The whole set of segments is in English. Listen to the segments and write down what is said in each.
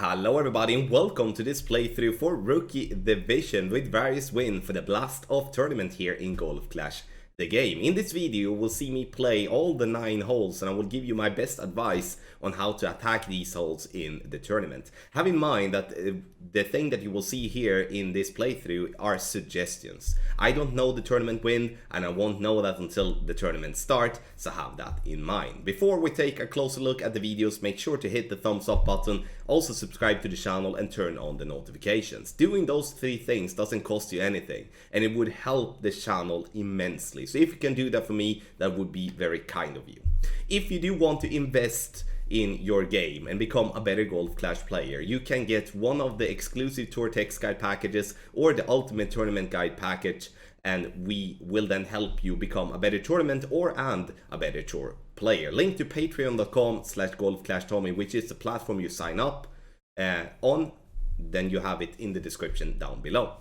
Hello everybody and welcome to this playthrough for Rookie Division with various wins for the Blast Off tournament here in Golf Clash the game. In this video you will see me play all the 9 holes and I will give you my best advice on how to attack these holes in the tournament. Have in mind that the thing that you will see here in this playthrough are suggestions. I don't know the tournament win and I won't know that until the tournament starts, so have that in mind. Before we take a closer look at the videos, make sure to hit the thumbs up button, also subscribe to the channel and turn on the notifications. Doing those 3 things doesn't cost you anything and it would help the channel immensely. So if you can do that for me, that would be very kind of you. If you do want to invest in your game and become a better Golf Clash player, you can get one of the exclusive Tour Text Guide packages or the Ultimate Tournament Guide package, and we will then help you become a better tournament and a better tour player. Link to patreon.com/golfclashtommy, which is the platform you sign up on, then you have it in the description down below.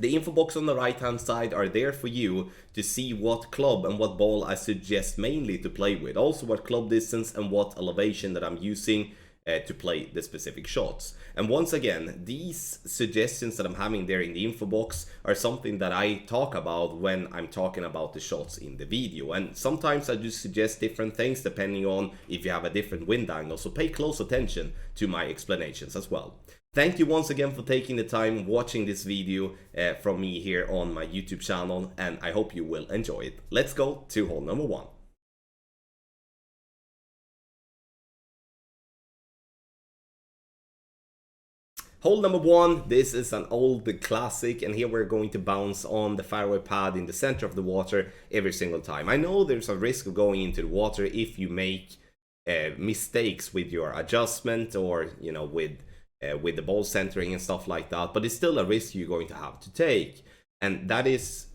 The info box on the right hand side are there for you to see what club and what ball I suggest mainly to play with. Also what club distance and what elevation that I'm using to play the specific shots. And once again, these suggestions that I'm having there in the info box are something that I talk about when I'm talking about the shots in the video. And sometimes I just suggest different things depending on if you have a different wind angle. So pay close attention to my explanations as well. Thank you once again for taking the time watching this video from me here on my YouTube channel, and I hope you will enjoy it. Let's go to hole number 1. Hole number 1, this is an old classic, and here we're going to bounce on the fairway pad in the center of the water every single time. I know there's a risk of going into the water if you make mistakes with your adjustment or, you know, with the ball centering and stuff like that, but it's still a risk you're going to have to take. And that is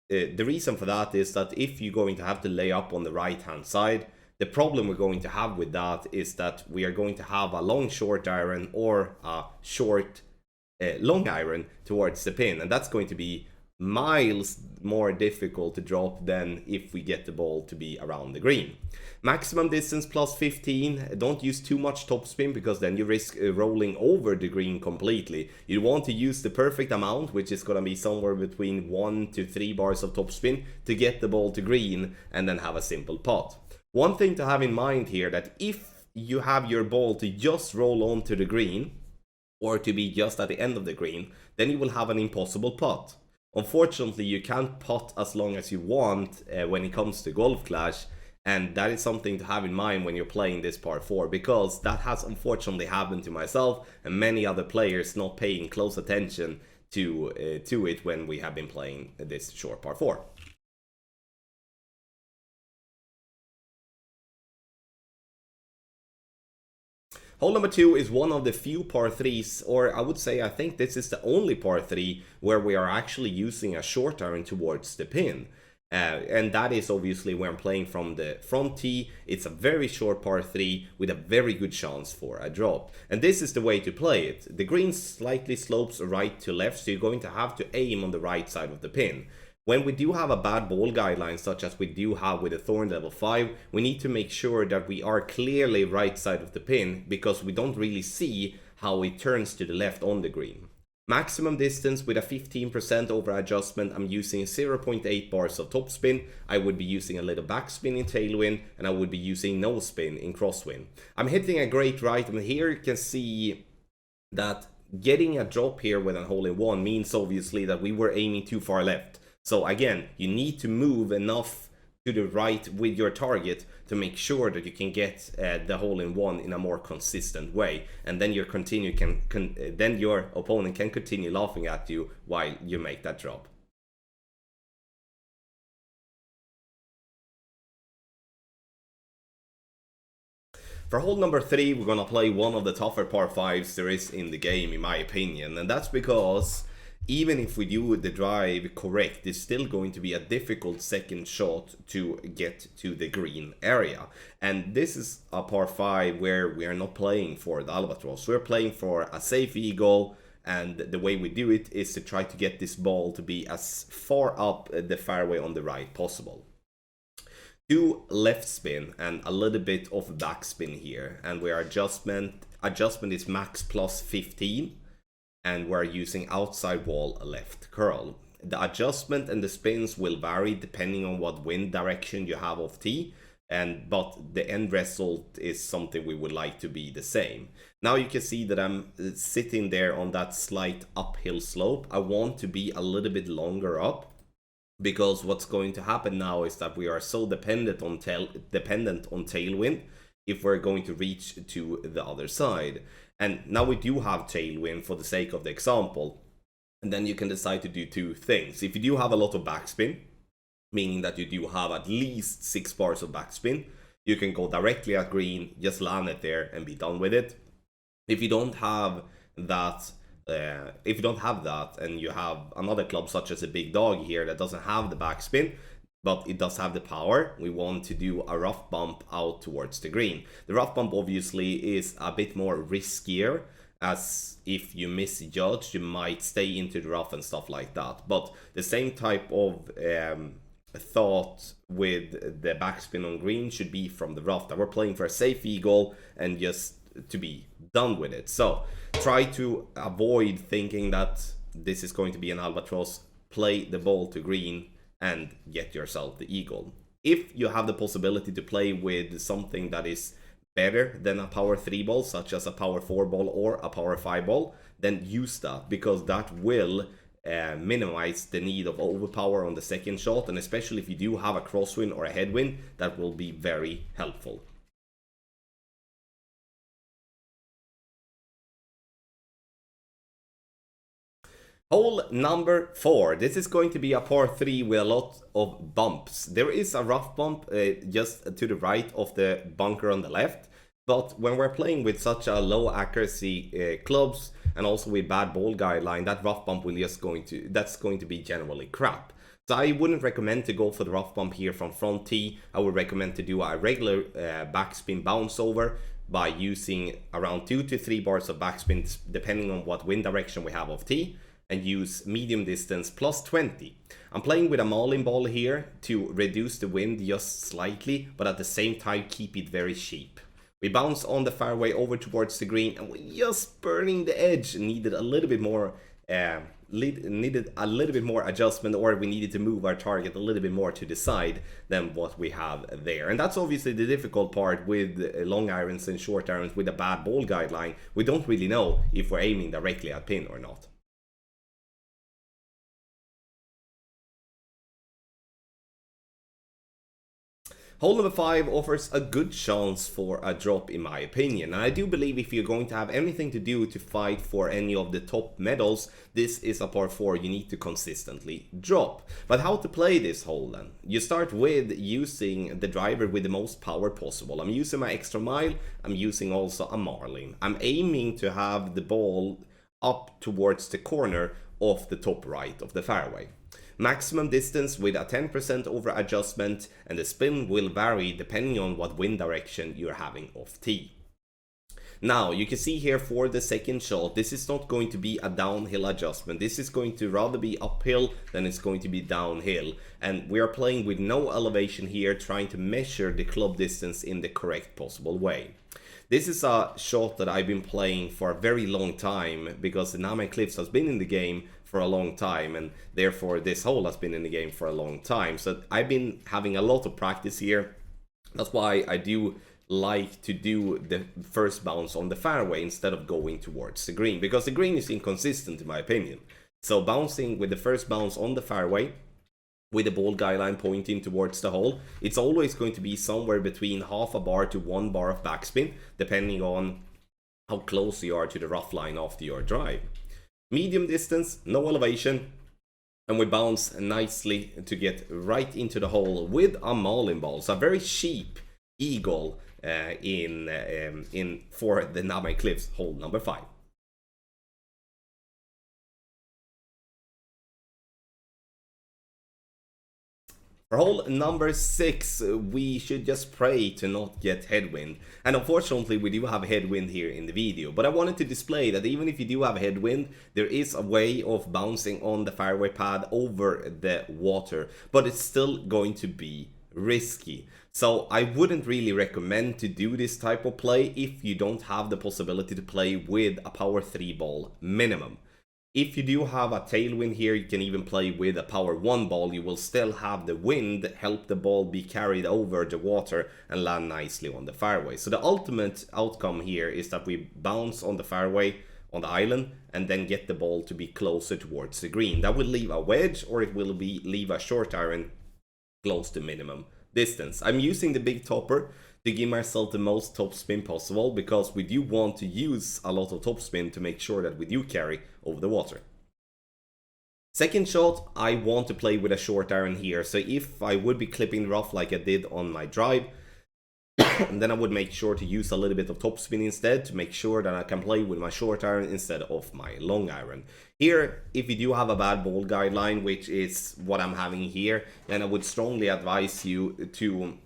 the reason for that is that if you're going to have to lay up on the right hand side, the problem we're going to have with that is that we are going to have a long short iron or a short long iron towards the pin, and that's going to be miles more difficult to drop than if we get the ball to be around the green. Maximum distance plus 15. Don't use too much topspin because then you risk rolling over the green completely. You want to use the perfect amount, which is going to be somewhere between 1 to 3 bars of topspin to get the ball to green and then have a simple putt. One thing to have in mind here, that if you have your ball to just roll onto the green or to be just at the end of the green, then you will have an impossible putt. Unfortunately, you can't putt as long as you want when it comes to Golf Clash, and that is something to have in mind when you're playing this par 4, because that has unfortunately happened to myself and many other players not paying close attention to it when we have been playing this short par 4. Hole number 2 is one of the few par 3s, or I would say I think this is the only par 3 where we are actually using a short iron towards the pin. And that is obviously when I'm playing from the front tee. It's a very short par 3 with a very good chance for a drop. And this is the way to play it. The green slightly slopes right to left, so you're going to have to aim on the right side of the pin. When we do have a bad ball guideline, such as we do have with a Thorn level 5, we need to make sure that we are clearly right side of the pin, because we don't really see how it turns to the left on the green. Maximum distance with a 15% over adjustment, I'm using 0.8 bars of topspin. I would be using a little backspin in tailwind, and I would be using no spin in crosswind. I'm hitting a great right, and here you can see that getting a drop here with a hole-in-one means obviously that we were aiming too far left. So again, you need to move enough to the right with your target to make sure that you can get the hole-in-one in a more consistent way, and then your then your opponent can continue laughing at you while you make that drop. For hole number 3, we're gonna play one of the tougher par 5s there is in the game, in my opinion, and that's because even if we do the drive correct, it's still going to be a difficult second shot to get to the green area. And this is a par 5 where we are not playing for the albatross. We're playing for a safe eagle, and the way we do it is to try to get this ball to be as far up the fairway on the right possible. 2 left spin and a little bit of backspin here, and where adjustment is max plus 15, and we're using outside wall left curl. The adjustment and the spins will vary depending on what wind direction you have of tee, but the end result is something we would like to be the same. Now you can see that I'm sitting there on that slight uphill slope. I want to be a little bit longer up, because what's going to happen now is that we are so dependent on tailwind if we're going to reach to the other side. And now we do have tailwind for the sake of the example, and then you can decide to do 2 things. If you do have a lot of backspin, meaning that you do have at least 6 bars of backspin, you can go directly at green, just land it there and be done with it. If you don't have that, and you have another club such as a big dog here that doesn't have the backspin, but it does have the power, we want to do a rough bump out towards the green. The rough bump obviously is a bit more riskier, as if you misjudge, you might stay into the rough and stuff like that. But the same type of thought with the backspin on green should be from the rough, that we're playing for a safe eagle and just to be done with it. So try to avoid thinking that this is going to be an albatross. Play the ball to green and get yourself the eagle. If you have the possibility to play with something that is better than a power 3 ball, such as a power 4 ball or a power 5 ball, then use that, because that will minimize the need of overpower on the second shot, and especially if you do have a crosswind or a headwind, that will be very helpful. Hole number 4. This is going to be a par 3 with a lot of bumps. There is a rough bump just to the right of the bunker on the left, but when we're playing with such a low accuracy clubs, and also with bad ball guideline, that rough bump will that's going to be generally crap. So I wouldn't recommend to go for the rough bump here from front tee. I would recommend to do a regular backspin bounce over by using around 2 to 3 bars of backspin depending on what wind direction we have of tee, and use medium distance plus 20. I'm playing with a Marlin ball here to reduce the wind just slightly, but at the same time keep it very cheap. We bounce on the fairway over towards the green, and we're just burning the edge. Needed a little bit more adjustment, or we needed to move our target a little bit more to the side than what we have there. And that's obviously the difficult part with long irons and short irons with a bad ball guideline. We don't really know if we're aiming directly at pin or not. Hole number 5 offers a good chance for a drop in my opinion, and I do believe if you're going to have anything to do to fight for any of the top medals, this is a par 4 you need to consistently drop. But how to play this hole then? You start with using the driver with the most power possible. I'm using my extra mile, I'm using also a Marlin. I'm aiming to have the ball up towards the corner of the top right of the fairway. Maximum distance with a 10% over adjustment, and the spin will vary depending on what wind direction you're having off tee. Now you can see here for the second shot, this is not going to be a downhill adjustment. This is going to rather be uphill than it's going to be downhill, and we are playing with no elevation here, trying to measure the club distance in the correct possible way. This is a shot that I've been playing for a very long time, because the Namai Cliffs has been in the game for a long time, and therefore this hole has been in the game for a long time. So I've been having a lot of practice here. That's why I do like to do the first bounce on the fairway instead of going towards the green, because the green is inconsistent in my opinion. So bouncing with the first bounce on the fairway with the ball guideline pointing towards the hole, it's always going to be somewhere between half a bar to 1 bar of backspin, depending on how close you are to the rough line after your drive. Medium distance, no elevation, and we bounce nicely to get right into the hole with a Marlin ball. So a very cheap eagle for the Namai Cliffs hole number 5. For hole number 6, we should just pray to not get headwind. And unfortunately we do have headwind here in the video, but I wanted to display that even if you do have headwind, there is a way of bouncing on the fairway pad over the water, but it's still going to be risky. So I wouldn't really recommend to do this type of play if you don't have the possibility to play with a power 3 ball minimum. If you do have a tailwind here, you can even play with a power 1 ball. You will still have the wind help the ball be carried over the water and land nicely on the fairway. So the ultimate outcome here is that we bounce on the fairway on the island and then get the ball to be closer towards the green. That will leave a wedge, or it will leave a short iron close to minimum distance. I'm using the big topper to give myself the most topspin possible, because we do want to use a lot of topspin to make sure that we do carry over the water. Second shot, I want to play with a short iron here. So if I would be clipping rough like I did on my drive, then I would make sure to use a little bit of topspin instead to make sure that I can play with my short iron instead of my long iron. Here, if you do have a bad ball guideline, which is what I'm having here, then I would strongly advise you to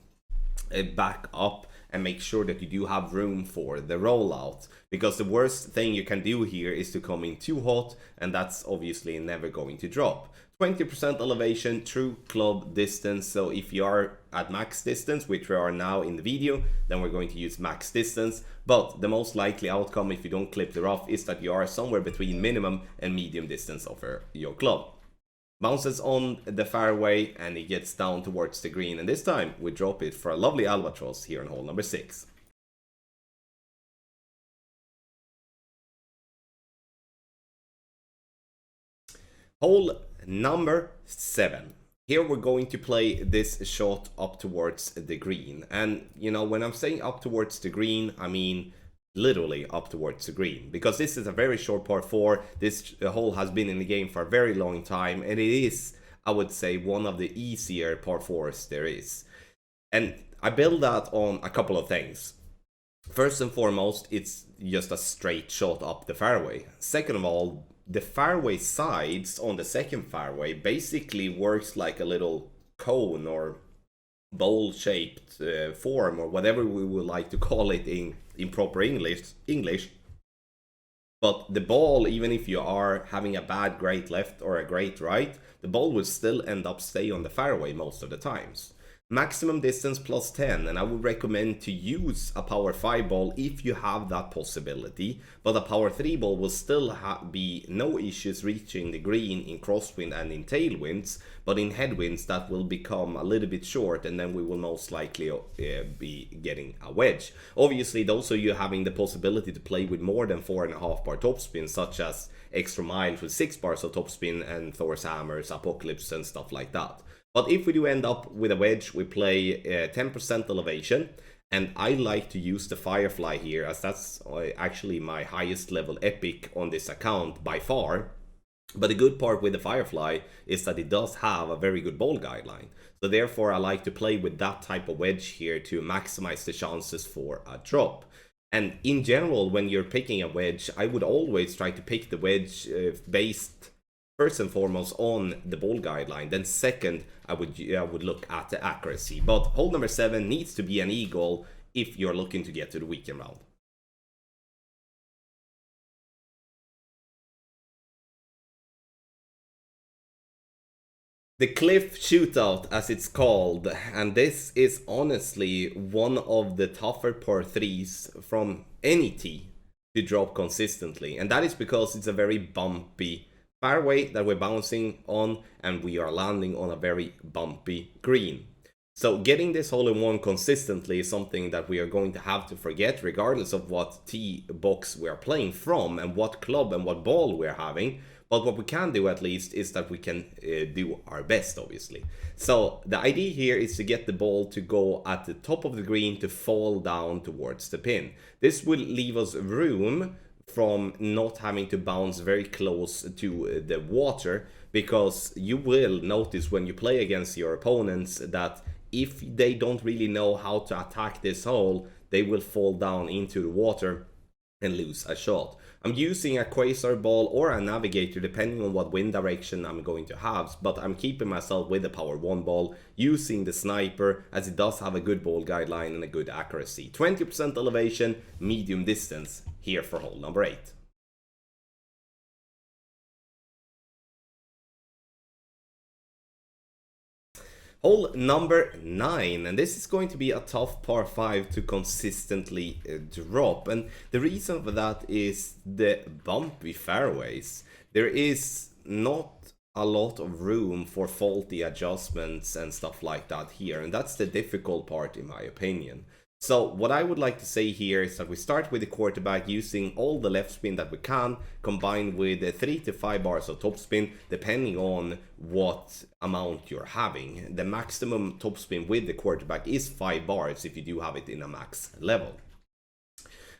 back up and make sure that you do have room for the rollout, because the worst thing you can do here is to come in too hot, and that's obviously never going to drop. 20% elevation, true club distance. So if you are at max distance, which we are now in the video, then we're going to use max distance. But the most likely outcome if you don't clip the rough is that you are somewhere between minimum and medium distance of your club. Bounces on the fairway and it gets down towards the green, and this time we drop it for a lovely albatross here on hole number 6. Hole number 7. Here we're going to play this shot up towards the green, and you know, when I'm saying up towards the green, I mean literally up towards the green, because this is a very short par 4. This hole has been in the game for a very long time, and it is, I would say, one of the easier par 4s there is. And I build that on a couple of things. First and foremost, it's just a straight shot up the fairway. Second of all, the fairway sides on the second fairway basically works like a little cone or bowl-shaped form, or whatever we would like to call it in proper English. But the ball, even if you are having a bad great left or a great right, the ball will still end up stay on the fairway most of the times. Maximum distance plus 10, and I would recommend to use a power 5 ball if you have that possibility, but a power 3 ball will still be no issues reaching the green in crosswind and in tailwinds, but in headwinds that will become a little bit short, and then we will most likely be getting a wedge. Obviously, those of you having the possibility to play with more than 4.5 bar topspin, such as Extra Mile with 6 bars of topspin and Thor's Hammers, Apocalypse and stuff like that. But if we do end up with a wedge, we play 10% elevation, and I like to use the Firefly here, as that's actually my highest level epic on this account by far. But the good part with the Firefly is that it does have a very good ball guideline. So therefore I like to play with that type of wedge here to maximize the chances for a drop. And in general, when you're picking a wedge, I would always try to pick the wedge based first and foremost on the ball guideline. Then second, I would look at the accuracy. But hole number 7 needs to be an eagle if you're looking to get to the weekend round. The Cliff Shootout, as it's called, and this is honestly one of the tougher par 3s from any tee to drop consistently, and that is because it's a very bumpy fairway that we're bouncing on, and we are landing on a very bumpy green. So getting this hole in one consistently is something that we are going to have to forget, regardless of what tee box we are playing from and what club and what ball we're having. But what we can do at least is that we can do our best, obviously. So the idea here is to get the ball to go at the top of the green to fall down towards the pin. This will leave us room from not having to bounce very close to the water, because you will notice when you play against your opponents that if they don't really know how to attack this hole, they will fall down into the water and lose a shot. I'm using a quasar ball or a navigator depending on what wind direction I'm going to have, but I'm keeping myself with the power 1 ball, using the sniper as it does have a good ball guideline and a good accuracy. 20% elevation, medium distance here for hole number 8. Hole number 9, and this is going to be a tough par 5 to consistently drop, and the reason for that is the bumpy fairways. There is not a lot of room for faulty adjustments and stuff like that here, and that's the difficult part in my opinion. So what I would like to say here is that we start with the quarterback using all the left spin that we can, combined with 3 to 5 bars of topspin, depending on what amount you're having. The maximum topspin with the quarterback is 5 bars if you do have it in a max level.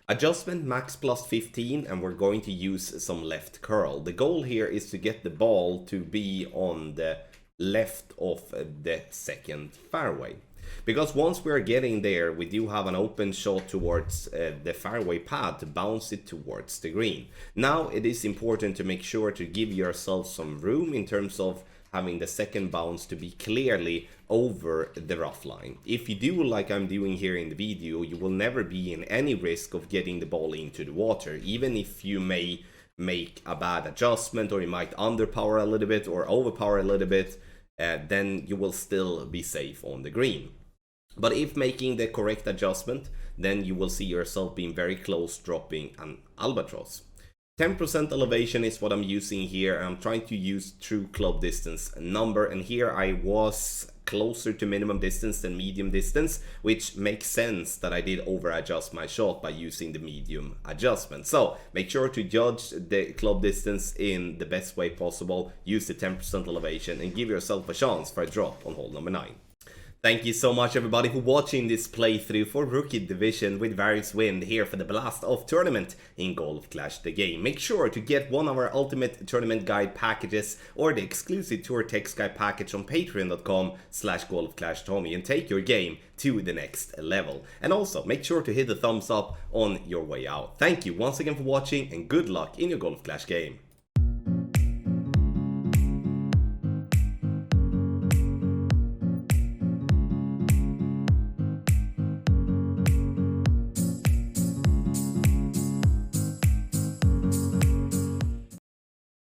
Adjustment max plus 15, and we're going to use some left curl. The goal here is to get the ball to be on the left of the second fairway. Because once we're getting there, we do have an open shot towards the fairway pad to bounce it towards the green. Now it is important to make sure to give yourself some room in terms of having the second bounce to be clearly over the rough line. If you do like I'm doing here in the video, you will never be in any risk of getting the ball into the water, even if you may make a bad adjustment, or you might underpower a little bit or overpower a little bit. Then you will still be safe on the green. But if making the correct adjustment, then you will see yourself being very close dropping an albatross. 10% elevation is what I'm using here. I'm trying to use true club distance number, and here I was closer to minimum distance than medium distance, which makes sense that I did over adjust my shot by using the medium adjustment. So make sure to judge the club distance in the best way possible, use the 10% elevation, and give yourself a chance for a drop on hole number 9. Thank you so much everybody for watching this playthrough for Rookie Division with Various Wind here for the Blast Off Tournament in Golf Clash the Game. Make sure to get one of our Ultimate Tournament Guide packages or the exclusive Tour Text Guide package on patreon.com/golfclashtommy and take your game to the next level. And also make sure to hit the thumbs up on your way out. Thank you once again for watching, and good luck in your Golf Clash game.